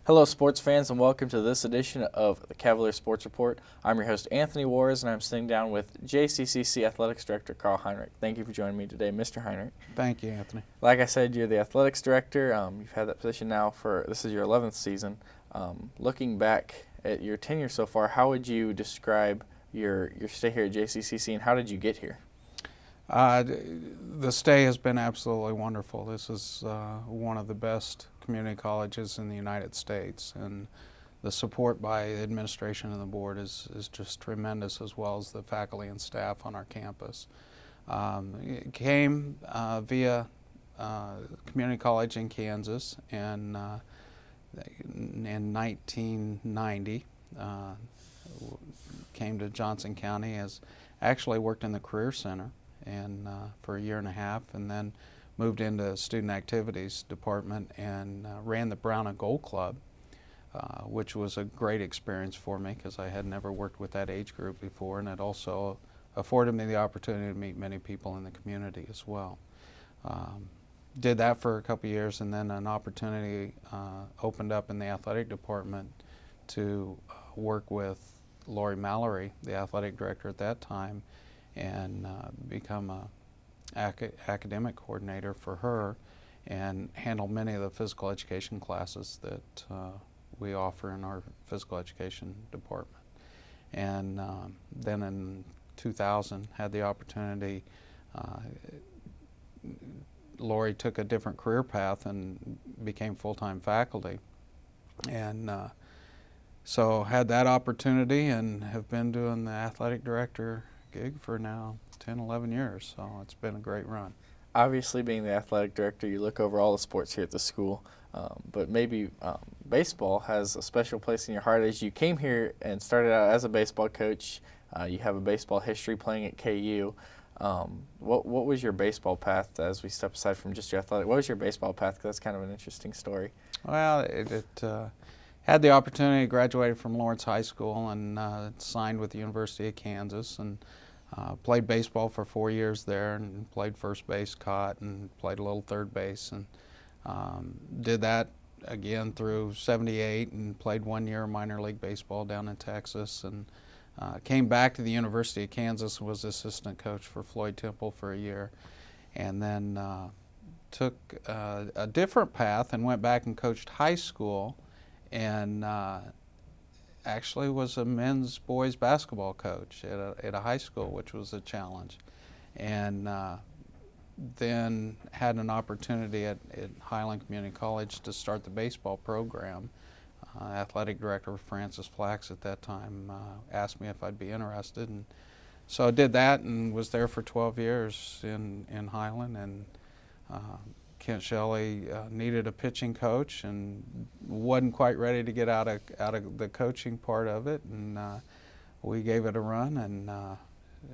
Hello, sports fans, and welcome to this edition of the Cavalier Sports Report. I'm your host, Anthony Juarez, and I'm sitting down with JCCC Athletics Director Carl Heinrich. Thank you for joining me today, Mr. Heinrich. Thank you, Anthony. Like I said, you're the Athletics Director. You've had that position now this is your 11th season. Looking back at your tenure so far, how would you describe your stay here at JCCC, and how did you get here? The stay has been absolutely wonderful. This is one of the best community colleges in the United States, and the support by the administration and the board is just tremendous, as well as the faculty and staff on our campus. It came via community college in Kansas in 1990. Came to Johnson County, as actually worked in the Career Center and for a year and a half, and then moved into student activities department and ran the Brown and Gold Club, which was a great experience for me because I had never worked with that age group before, and it also afforded me the opportunity to meet many people in the community as well. Did that for a couple years, and then an opportunity opened up in the athletic department to work with Lori Mallory, the athletic director at that time, and become a academic coordinator for her and handle many of the physical education classes that we offer in our physical education department. And then in 2000 had the opportunity, Lori took a different career path and became full-time faculty, and so had that opportunity and have been doing the athletic director gig for now 10, 11 years, so it's been a great run. Obviously, being the athletic director, you look over all the sports here at the school, but maybe baseball has a special place in your heart. As you came here and started out as a baseball coach, you have a baseball history playing at KU. What was your baseball path, as we step aside from just your athletic? What was your baseball path? Because that's kind of an interesting story. Well, it had the opportunity, graduated from Lawrence High School and signed with the University of Kansas, and played baseball for 4 years there, and played first base, caught, and played a little third base, and did that again through '78, and played 1 year minor league baseball down in Texas, and came back to the University of Kansas and was assistant coach for Floyd Temple for a year, and then took a different path and went back and coached high school, and actually was a men's boys basketball coach at a high school, which was a challenge, and then had an opportunity at Highline Community College to start the baseball program. Athletic director Francis Flax at that time asked me if I'd be interested, and so I did that and was there for 12 years in Highline, and Shelley needed a pitching coach and wasn't quite ready to get out of the coaching part of it, and we gave it a run, and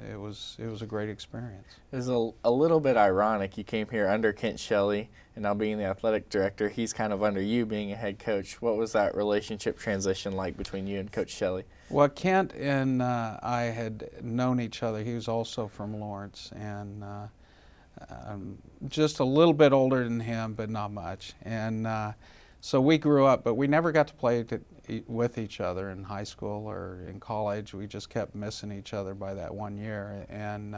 it was a great experience. It was a little bit ironic. You came here under Kent Shelley, and now being the athletic director, he's kind of under you being a head coach. What was that relationship transition like between you and Coach Shelley? Well, Kent and I had known each other. He was also from Lawrence, and I'm just a little bit older than him, but not much. And so we grew up, but we never got to play with each other in high school or in college. We just kept missing each other by that 1 year. And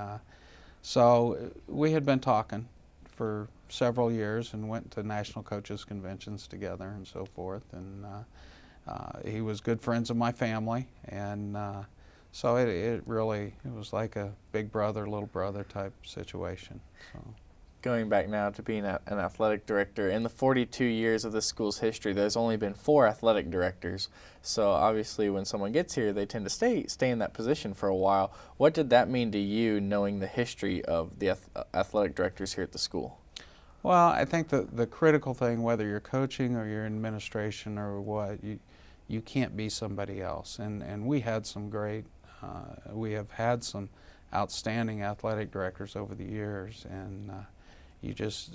so we had been talking for several years and went to national coaches conventions together and so forth. And he was good friends of my family, and so it was like a big brother, little brother type situation. So. Going back now to being an athletic director, in the 42 years of this school's history, there's only been 4 athletic directors. So obviously when someone gets here, they tend to stay in that position for a while. What did that mean to you, knowing the history of the athletic directors here at the school? Well, I think the critical thing, whether you're coaching or you're in administration or what, you can't be somebody else. And we had some great, we have had some outstanding athletic directors over the years, and you just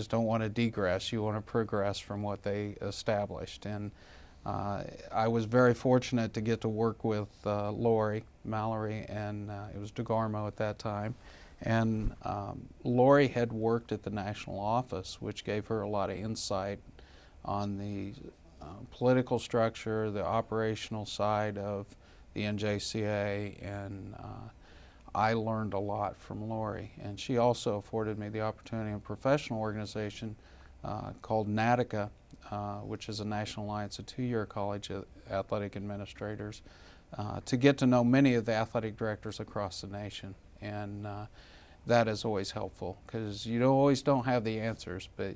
don't want to degress. You want to progress from what they established. And I was very fortunate to get to work with Lori Mallory, and it was DeGarmo at that time. And Lori had worked at the national office, which gave her a lot of insight on the political structure, the operational side of the NJCA, and I learned a lot from Lori. And she also afforded me the opportunity in a professional organization called NADICA, which is a National Alliance of Two-Year College Athletic Administrators, to get to know many of the athletic directors across the nation. And that is always helpful, because you always don't have the answers, but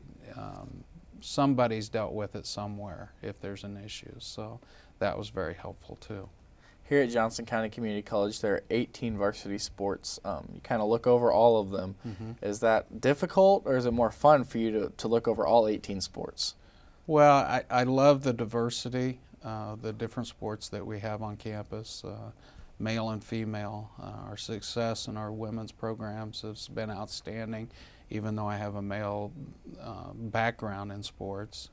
somebody's dealt with it somewhere if there's an issue. So that was very helpful too. Here at Johnson County Community College, there are 18 varsity sports. You kind of look over all of them. Mm-hmm. Is that difficult, or is it more fun for you to look over all 18 sports? Well, I love the diversity, the different sports that we have on campus, male and female. Our success in our women's programs has been outstanding, even though I have a male background in sports.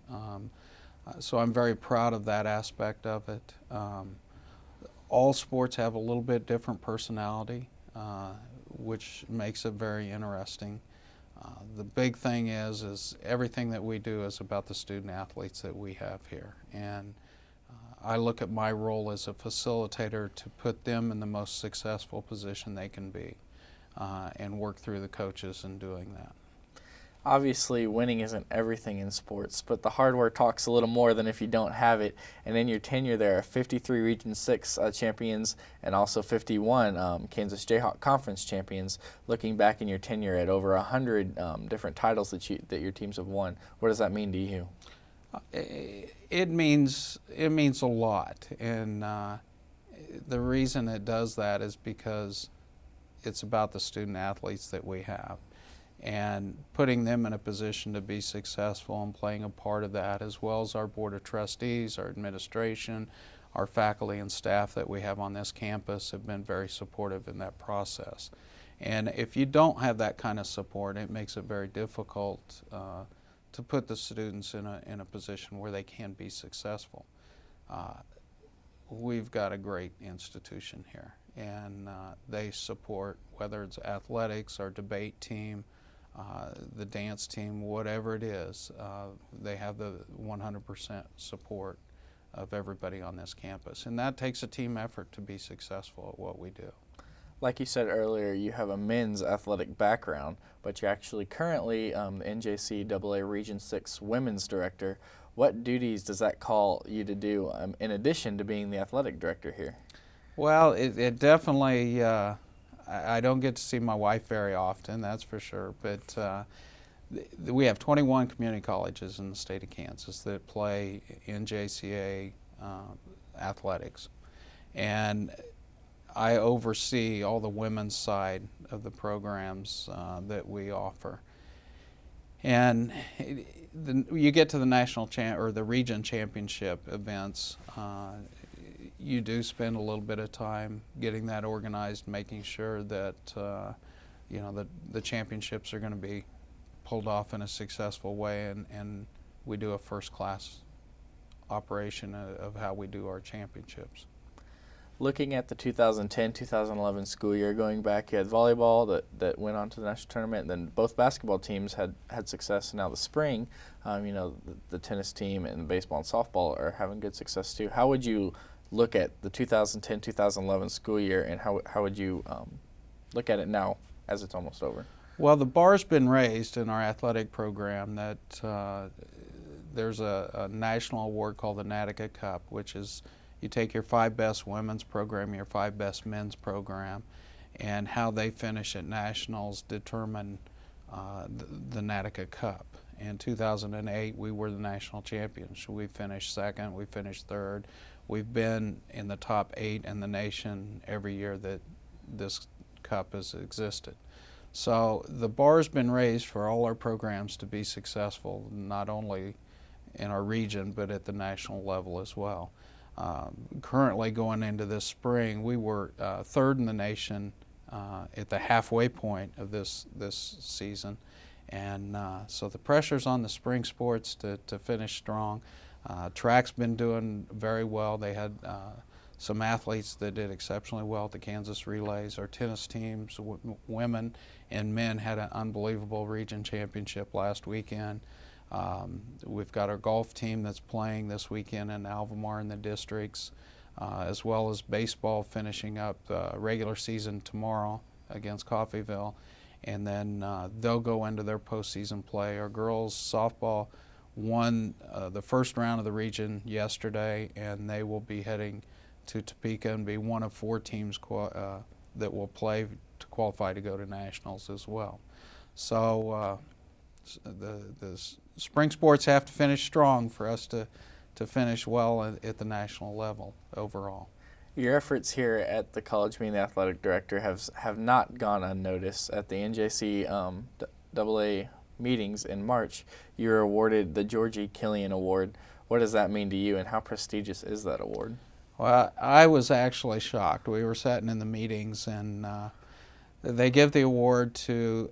So I'm very proud of that aspect of it. All sports have a little bit different personality, which makes it very interesting. The big thing is everything that we do is about the student athletes that we have here. And I look at my role as a facilitator to put them in the most successful position they can be, and work through the coaches in doing that. Obviously, winning isn't everything in sports, but the hard work talks a little more than if you don't have it. And in your tenure, there are 53 Region 6 champions and also 51 Kansas Jayhawk Conference champions. Looking back in your tenure at over 100 different titles that your teams have won, what does that mean to you? It means a lot, and the reason it does that is because it's about the student athletes that we have, and putting them in a position to be successful and playing a part of that, as well as our Board of Trustees, our administration, our faculty and staff that we have on this campus have been very supportive in that process. And if you don't have that kind of support, it makes it very difficult to put the students in a position where they can be successful. We've got a great institution here, and they support, whether it's athletics, our debate team, the dance team, whatever it is, they have the 100% support of everybody on this campus. And that takes a team effort to be successful at what we do. Like you said earlier, you have a men's athletic background, but you're actually currently the NJCAA Region 6 Women's Director. What duties does that call you to do in addition to being the athletic director here? Well, it definitely, I don't get to see my wife very often, that's for sure, but we have 21 community colleges in the state of Kansas that play NJCAA athletics. And I oversee all the women's side of the programs that we offer. And you get to the national or the region championship events, you do spend a little bit of time getting that organized, making sure that you know, the championships are going to be pulled off in a successful way, and we do a first-class operation of how we do our championships. Looking at the 2010-2011 school year, going back, you had volleyball that went on to the national tournament, and then both basketball teams had success. And now the spring, you know, the tennis team and baseball and softball are having good success too. How would you look at the 2010-2011 school year, and how would you look at it now as it's almost over? Well, the bar's been raised in our athletic program that there's a national award called the NADICA Cup, which is you take your 5 best women's program, your 5 best men's program, and how they finish at nationals determine the NADICA Cup. In 2008, we were the national champions. We finished second, we finished third. We've been in the top 8 in the nation every year that this cup has existed. So the bar's been raised for all our programs to be successful, not only in our region, but at the national level as well. Currently going into this spring, we were third in the nation at the halfway point of this season, and so the pressure's on the spring sports to finish strong. Track's been doing very well. They had some athletes that did exceptionally well at the Kansas Relays. Our tennis teams, women and men, had an unbelievable region championship last weekend. We've got our golf team that's playing this weekend in Albemarle in the districts, as well as baseball finishing up regular season tomorrow against Coffeyville, and then they'll go into their postseason play. Our girls softball won the first round of the region yesterday, and they will be heading to Topeka and be one of 4 teams that will play to qualify to go to nationals as well. So the spring sports have to finish strong for us to finish well at the national level overall. Your efforts here at the college being the athletic director have not gone unnoticed. At the NJC AA meetings in March, you were awarded the George E. Killian Award. What does that mean to you, and how prestigious is that award? Well, I was actually shocked. We were sitting in the meetings, and they give the award to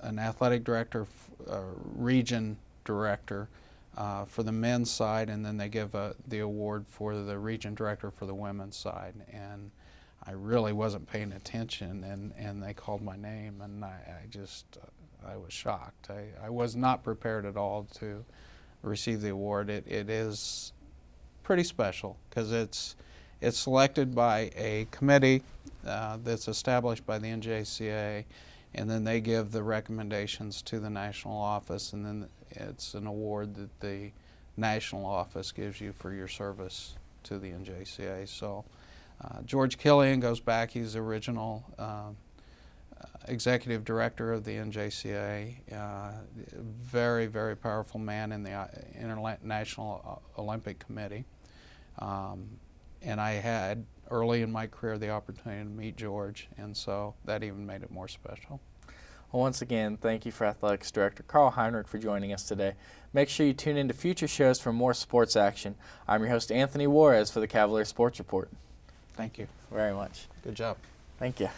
an athletic director, region director for the men's side, and then they give the award for the region director for the women's side. And I really wasn't paying attention, and they called my name, and I was shocked. I was not prepared at all to receive the award. It is pretty special because it's selected by a committee that's established by the NJCA, and then they give the recommendations to the national office, and then it's an award that the national office gives you for your service to the NJCA. So George Killian goes back. He's the original executive director of the NJCA, very, very powerful man in the International Olympic Committee. And I had, early in my career, the opportunity to meet George, and so that even made it more special. Well, once again, thank you for Athletics Director Carl Heinrich for joining us today. Make sure you tune into future shows for more sports action. I'm your host, Anthony Juarez, for the Cavalier Sports Report. Thank you very much. Good job. Thank you.